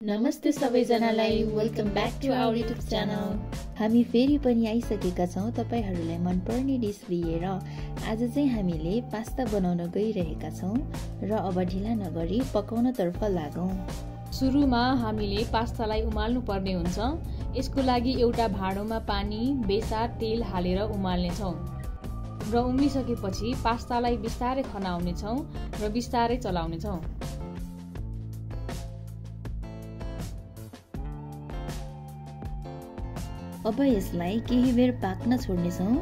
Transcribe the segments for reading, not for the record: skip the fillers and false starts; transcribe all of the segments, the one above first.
नमस्ते सबैजनालाई, welcome back to our YouTube channel. हामी फेरि पनि आइसकेका छौँ तपाईहरूलाई मनपर्ने डिस लिएर। आज चाहिँ हामीले पास्ता बनाउन गइरहेका छौँ र अब ढिला नगरी पकाउनतर्फ लागौँ। सुरुमा हामीले पास्तालाई उमाल्नु पर्ने हुन्छ। यसको लागि एउटा भाँडोमा पानी, बेसार, तेल हालेर उमाल्नेछौँ र उम्लिसकेपछि पास्तालाई बिस्तारै खनाउनेछौँ र बिस्तारै चलाउनेछौँ। अब यसलाई केही बेर पाक्न छोड्नेछौँ।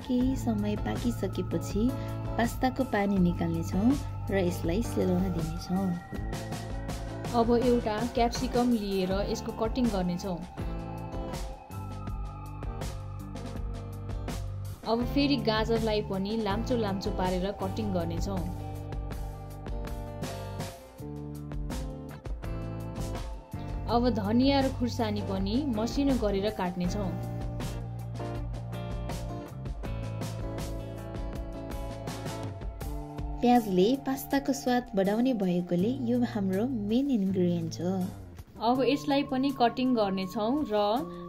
केही समय पाकिसकेपछि पास्ताको पानी निकाल्नेछौँ र यसलाई सेलाउन दिनेछौँ। अब एउटा क्याप्सिकम लिएर यसको कटिङ गर्नेछौँ। अब फेरि गाजरलाई पनि लाम्चो लाम्चो पारेर कटिङ गर्नेछौँ। अब धनिया र खुर्सानी पनि मसिनो गरेर काट्नेछौँ। प्याजले पास्ताको स्वाद बढाउने भएकोले यो हाम्रो मेन इन्ग्रेडियन्ट हो। अब यसलाई पनि कटिङ गर्नेछौँ र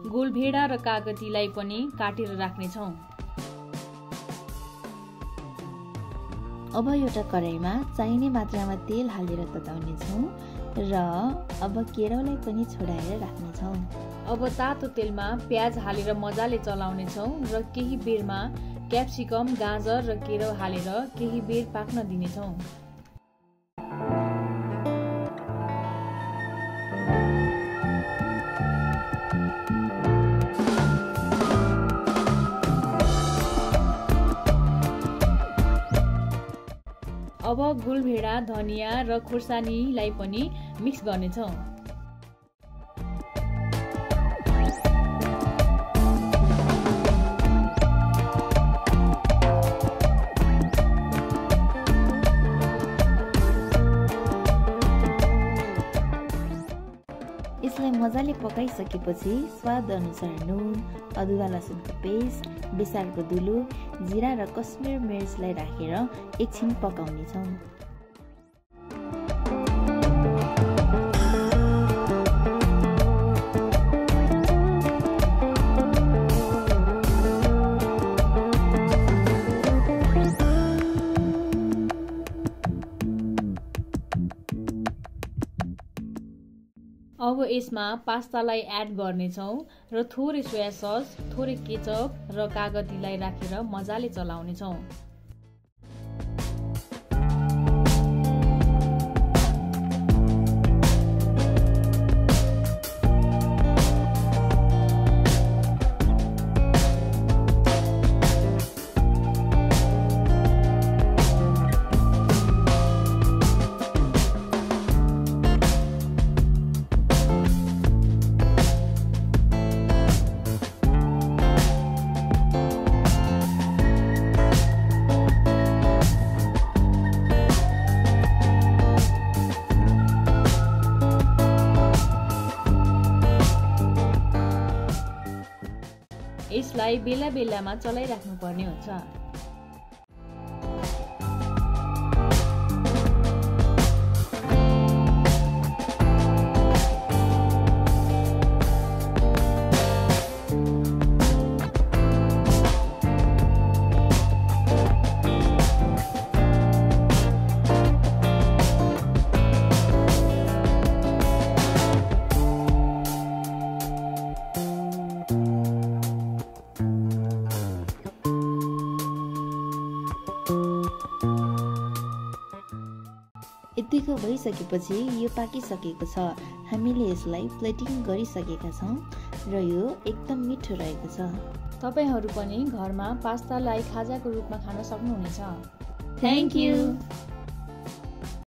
गोलभेडा र कागतीलाई पनि काटेर राख्नेछौँ। अब एउटा कराईमा चाहिने मात्रामा तेल हालेर तताउनेछौँ र अब केराउलाई पनि छोडाएर राख्नेछौँ। अब तातो तेलमा प्याज हालेर मजाले चलाउनेछौँ र केही बेरमा क्याप्सिकम, गाजर र केराउ हालेर केही बेर पाक्न दिनेछौँ। अब गोलभेडा, धनिया र खुर्सानीलाई पनि मिक्स गर्नेछौँ। यसलाई मजाले पकाइसकेपछि स्वाद अनुसार नुन, अदुवा लसुनको पेस्ट, बेसारको धुलो, जिरा र कश्मीर मिर्चलाई राखेर एकछिन पकाउनेछौँ। अब यसमा पास्तालाई एड गर्नेछौँ र थोरै सोया सस, थोरै केचप र कागतीलाई राखेर मजाले चलाउनेछौँ। यसलाई बेला बेलामा चलाइराख्नु पर्ने हुन्छ। यतिको भइसकेपछि यो पाकिसकेको छ। हामीले यसलाई प्लेटिङ गरिसकेका छौँ र यो एकदम मिठो रहेको छ। तपाईहरू पनि घरमा पास्तालाई खाजाको रूपमा खान सक्नुहुनेछ। Thank you.